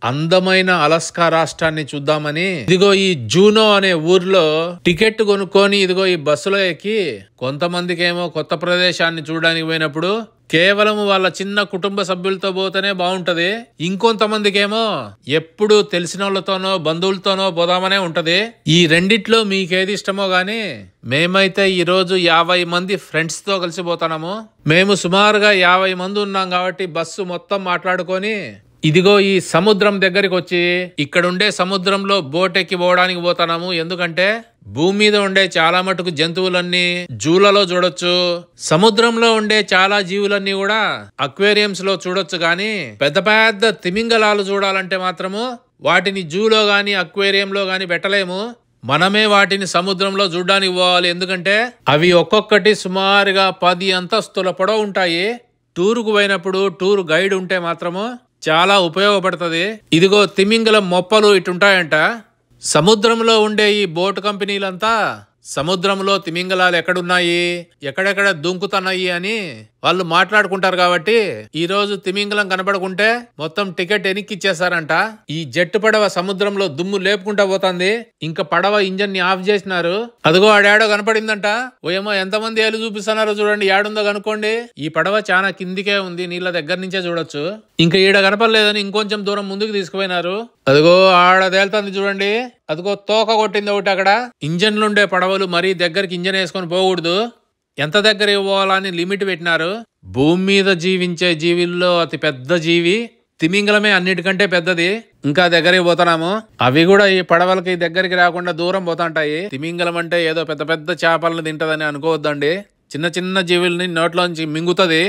అందమైన అలస్కా రాష్ట్రాన్ని చూద్దామని ఇదిగో ఈ జూనో అనే ఊర్లో టికెట్ కొనుక్కొని ఇదిగో ఈ బస్సులో ఎక్కి కొంతమందికేమో కొత్త ప్రదేశాన్ని చూడడానికి పోయినప్పుడు కేవలం వాళ్ళ చిన్న కుటుంబ సభ్యులతో పోతేనే బాగుంటది. ఇంకొంతమందికేమో ఎప్పుడు తెలిసిన వాళ్ళతోనో బంధువులతోనో పోదామనే ఉంటది. ఈ రెండిట్లో మీకేది ఇష్టమో గాని మేమైతే ఈ రోజు 50 మంది ఫ్రెండ్స్ తో కలిసి పోతున్నాము. మేము సుమారుగా 50 మంది ఉన్నాం కాబట్టి బస్సు మొత్తం మాట్లాడుకొని ఇదిగో ఈ సముద్రం దగ్గరికి వచ్చి ఇక్కడుండే సముద్రంలో బోట్ ఎక్కి పోవడానికి పోతున్నాము. ఎందుకంటే భూమి మీద ఉండే చాలా మటుకు జంతువులన్నీ జూలలో చూడొచ్చు, సముద్రంలో ఉండే చాలా జీవులన్నీ కూడా అక్వేరియంస్ లో చూడొచ్చు. కానీ పెద్ద పెద్ద తిమింగలాలు చూడాలంటే మాత్రము వాటిని జూలో గాని అక్వేరియంలో గాని పెట్టలేము. మనమే వాటిని సముద్రంలో చూడడానికి పోవాలి. ఎందుకంటే అవి ఒక్కొక్కటి సుమారుగా 10 అంతస్తుల పొడవు ఉంటాయి. టూరుకు పోయినప్పుడు టూర్ గైడ్ ఉంటే మాత్రము చాలా ఉపయోగపడుతుంది. ఇదిగో తిమింగలం మొప్పలు ఇటుంటాయంట. సముద్రంలో ఉండే ఈ బోట్ కంపెనీలంతా సముద్రంలో తిమింగలాలు ఎక్కడున్నాయి, ఎక్కడెక్కడ దుంకుతున్నాయి అని వాళ్ళు మాట్లాడుకుంటారు. కాబట్టి ఈ రోజు తిమింగలం కనపడకుంటే మొత్తం టికెట్ ఎనిక్కిచ్చేస్తారంట. ఈ జట్టు పడవ సముద్రంలో దుమ్ము లేపుకుంటా పోతుంది. ఇంకా పడవ ఇంజన్ ని ఆఫ్ చేసినారు. అదిగో ఆడాడో కనపడిందంట. ఓయేమో ఎంతమంది ఏళ్ళు చూపిస్తున్నారో చూడండి, ఏడుందో కనుక్కోండి. ఈ పడవ చాలా కిందికే ఉంది, నీళ్ళ దగ్గర నుంచే చూడొచ్చు. ఇంకా ఈడ కనపడలేదని ఇంకొంచెం దూరం ముందుకు తీసుకుపోయినారు. అదిగో ఆడ తేలుతుంది చూడండి. అదిగో తోక కొట్టింది ఒకటి అక్కడ. ఇంజన్లుండే పడవలు మరీ దగ్గరికి ఇంజన్ వేసుకొని పోకూడదు, ఎంత దగ్గర పోవాలని లిమిట్ పెట్టినారు. భూమి మీద జీవించే జీవుల్లో అతి పెద్ద జీవి తిమింగలమే, అన్నిటికంటే పెద్దది. ఇంకా దగ్గరికి పోతున్నాము. అవి కూడా ఈ పడవలకి దగ్గరికి రాకుండా దూరం పోతుంటాయి. తిమింగలం అంటే ఏదో పెద్ద పెద్ద చేపలను తింటదని అనుకోవద్దండి. చిన్న చిన్న జీవుల్ని నోట్లోంచి మింగుతుంది.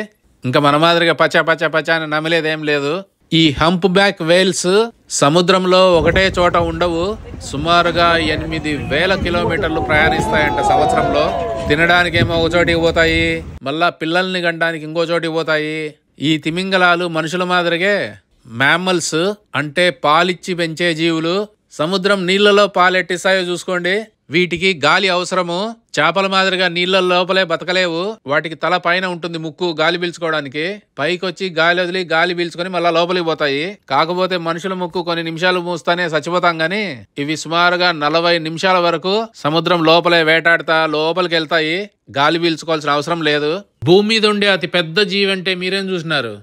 ఇంకా మన మాదిరిగా పచ్చ పచ్చ పచ్చ అని నమ్మలేదేం లేదు. ఈ హంప్ బ్యాక్ వేల్స్ సముద్రంలో ఒకటే చోట ఉండవు. సుమారుగా 8,000 కిలోమీటర్లు ప్రయాణిస్తాయంట సంవత్సరంలో. తినడానికేమో ఒక చోటికి పోతాయి, మళ్ళా పిల్లల్ని గండానికి ఇంకో చోటికి పోతాయి. ఈ తిమింగలాలు మనుషుల మాదిరిగే మ్యామల్స్, అంటే పాలిచ్చి పెంచే జీవులు. సముద్రం నీళ్లలో పాలెట్టిస్తాయో చూసుకోండి. వీటికి గాలి అవసరము. చేపల మాదిరిగా నీళ్ళ లోపలే బతకలేవు. వాటికి తల పైన ఉంటుంది ముక్కు గాలి పీల్చుకోవడానికి. పైకి వచ్చి గాలి వదిలి గాలి పీల్చుకొని మళ్ళా లోపలికి పోతాయి. కాకపోతే మనుషుల ముక్కు కొన్ని నిమిషాలు మూస్తానే చచ్చిపోతాం గాని ఇవి సుమారుగా 40 నిమిషాల వరకు సముద్రం లోపలే వేటాడుతా లోపలికి వెళ్తాయి. గాలి పీల్చుకోవాల్సిన అవసరం లేదు. భూమి మీద ఉండే అతి పెద్ద జీవి అంటే మీరేం చూసినారు?